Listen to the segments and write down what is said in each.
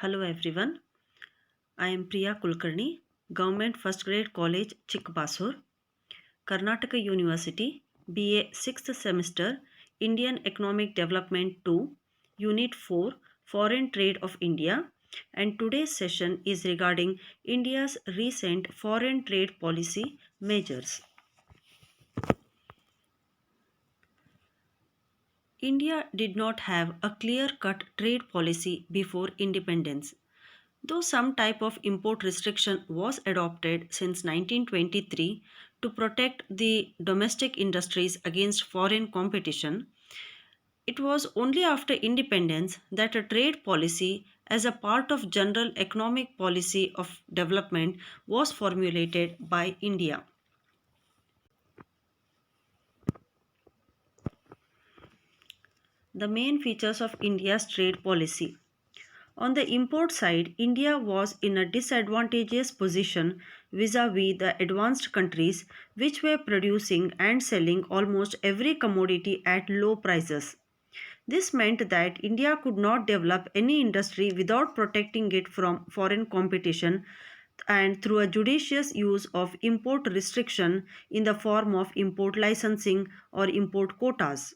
Hello everyone. I am Priya Kulkarni, Government First Grade College, Chikbasur, Karnataka University, BA 6th Semester, Indian Economic Development 2, Unit 4, Foreign Trade of India, and today's session is regarding India's recent foreign trade policy measures. India did not have a clear cut trade policy before independence. Though some type of import restriction was adopted since 1923 to protect the domestic industries against foreign competition, it was only after independence that a trade policy as a part of general economic policy of development was formulated by India. The main features of India's trade policy. On the import side, India was in a disadvantageous position vis-a-vis the advanced countries which were producing and selling almost every commodity at low prices. This meant that India could not develop any industry without protecting it from foreign competition and through a judicious use of import restriction in the form of import licensing or import quotas.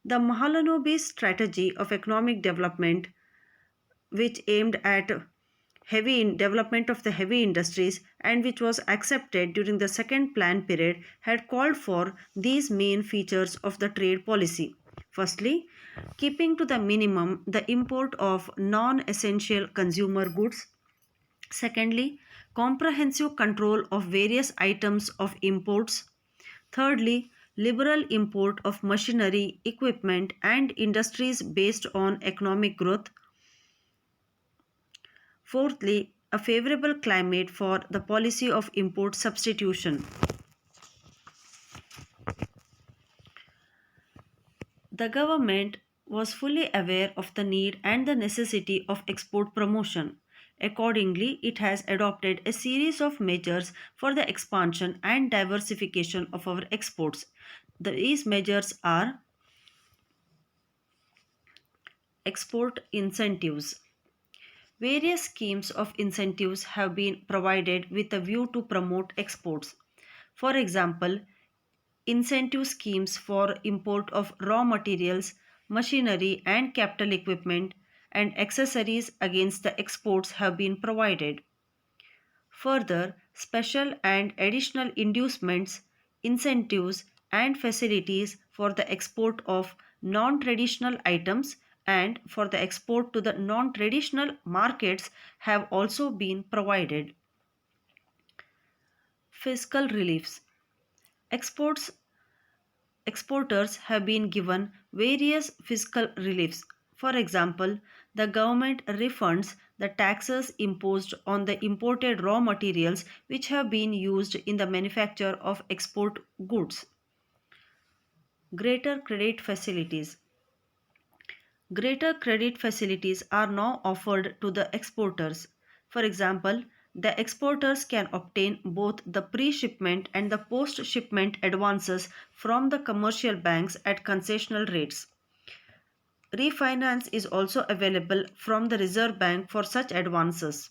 The Mahalanobis strategy of economic development which aimed at development of the heavy industries and which was accepted during the second plan period had called for these main features of the trade policy. Firstly, keeping to the minimum the import of non-essential consumer goods. Secondly, comprehensive control of various items of imports. Thirdly, liberal import of machinery, equipment, and industries based on economic growth. Fourthly, a favorable climate for the policy of import substitution. The government was fully aware of the need and the necessity of export promotion. Accordingly, it has adopted a series of measures for the expansion and diversification of our exports. These measures are export incentives. Various schemes of incentives have been provided with a view to promote exports. For example, incentive schemes for import of raw materials, machinery, and capital equipment and accessories against the exports have been provided. Further, special and additional inducements, incentives, and facilities for the export of non traditional items and for the export to the non traditional markets have also been provided. Fiscal reliefs. Exports Exporters have been given various fiscal reliefs. For example, the government refunds the taxes imposed on the imported raw materials which have been used in the manufacture of export goods. Greater credit facilities. Greater credit facilities are now offered to the exporters. For example, the exporters can obtain both the pre shipment and the post shipment advances from the commercial banks at concessional rates. Refinance is also available from the Reserve Bank for such advances.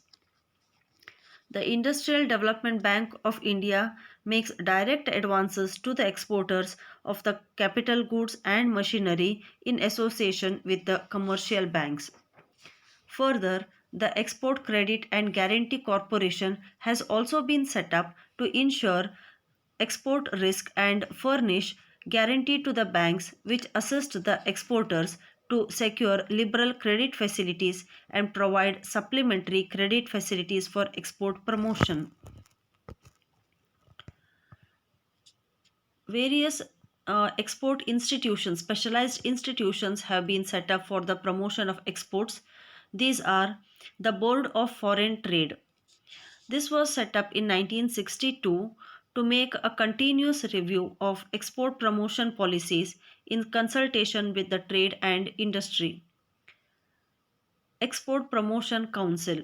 The Industrial Development Bank of India makes direct advances to the exporters of the capital goods and machinery in association with the commercial banks. Further, the Export Credit and Guarantee Corporation has also been set up to ensure export risk and furnish guarantee to the banks which assist the exporters to secure liberal credit facilities and provide supplementary credit facilities for export promotion. Various export institutions, specialized institutions have been set up for the promotion of exports. These are the Board of Foreign Trade. This was set up in 1962 to make a continuous review of export promotion policies in consultation with the trade and industry. Export Promotion Council.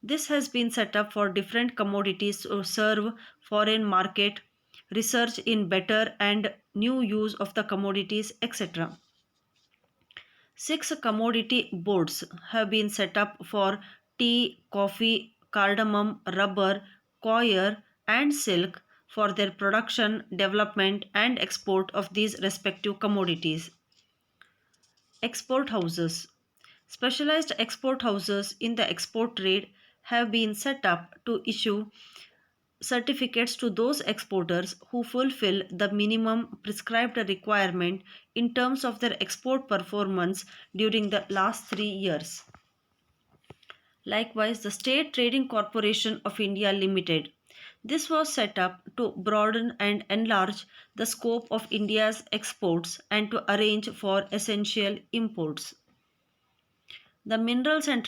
This has been set up for different commodities to serve foreign market, research in better and new use of the commodities, etc. Six commodity boards have been set up for tea, coffee, cardamom, rubber, coir, and silk for their production, development, and export of these respective commodities. Export houses. Specialized export houses in the export trade have been set up to issue certificates to those exporters who fulfill the minimum prescribed requirement in terms of their export performance during the last 3 years. Likewise, the State Trading Corporation of India Limited. This was set up to broaden and enlarge the scope of India's exports and to arrange for essential imports. The Minerals and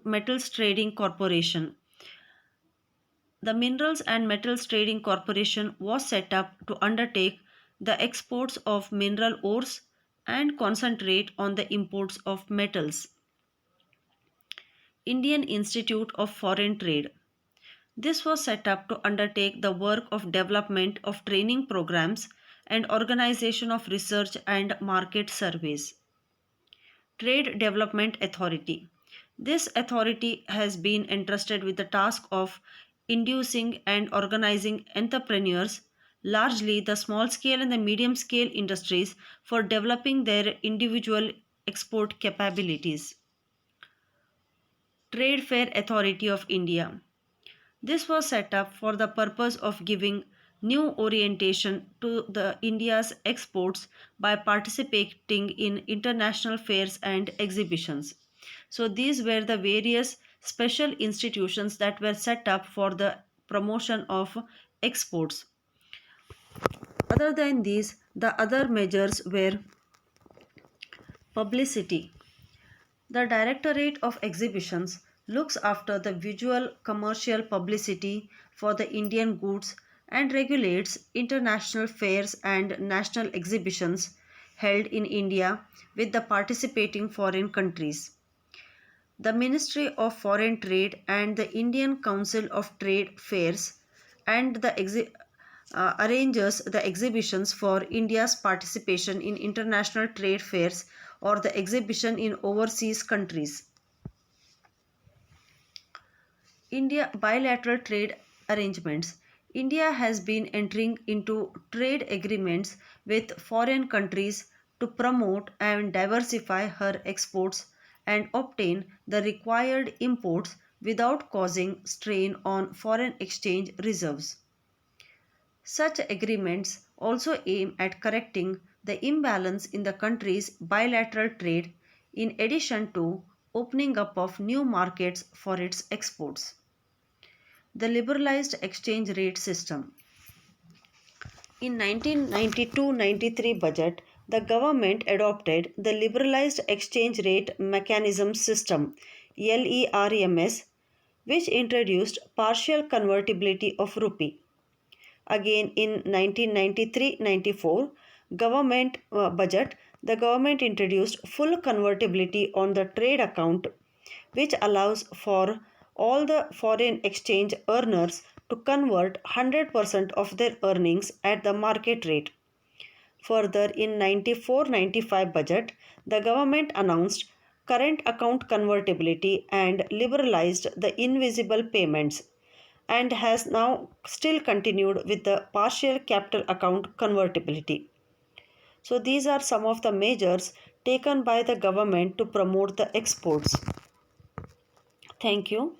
Metals Trading Corporation. The Minerals and Metals Trading Corporation was set up to undertake the exports of mineral ores and concentrate on the imports of metals. Indian Institute of Foreign Trade. This was set up to undertake the work of development of training programs and organization of research and market surveys. Trade Development Authority. This authority has been entrusted with the task of inducing and organizing entrepreneurs, largely the small scale and the medium scale industries, for developing their individual export capabilities. Trade Fair Authority of India. This was set up for the purpose of giving new orientation to the India's exports by participating in international fairs and exhibitions. So these were the various special institutions that were set up for the promotion of exports. Other than these, the other measures were publicity. The Directorate of Exhibitions looks after the visual commercial publicity for the Indian goods and regulates international fairs and national exhibitions held in India with the participating foreign countries. The Ministry of Foreign Trade and the Indian Council of Trade Fairs and the arranges the exhibitions for India's participation in international trade fairs or the exhibition in overseas countries. India bilateral trade arrangements. India has been entering into trade agreements with foreign countries to promote and diversify her exports and obtain the required imports without causing strain on foreign exchange reserves. Such agreements also aim at correcting the imbalance in the country's bilateral trade in addition to opening up of new markets for its exports. The liberalized exchange rate system. In 1992-93 budget, the government adopted the liberalized exchange rate mechanism system LERMS, which introduced partial convertibility of rupee. Again in 1993-94 government budget, the government introduced full convertibility on the trade account, which allows for all the foreign exchange earners to convert 100% of their earnings at the market rate. Further, in 94-95 budget, the government announced current account convertibility and liberalized the invisible payments and has now still continued with the partial capital account convertibility. So these are some of the measures taken by the government to promote the exports. Thank you.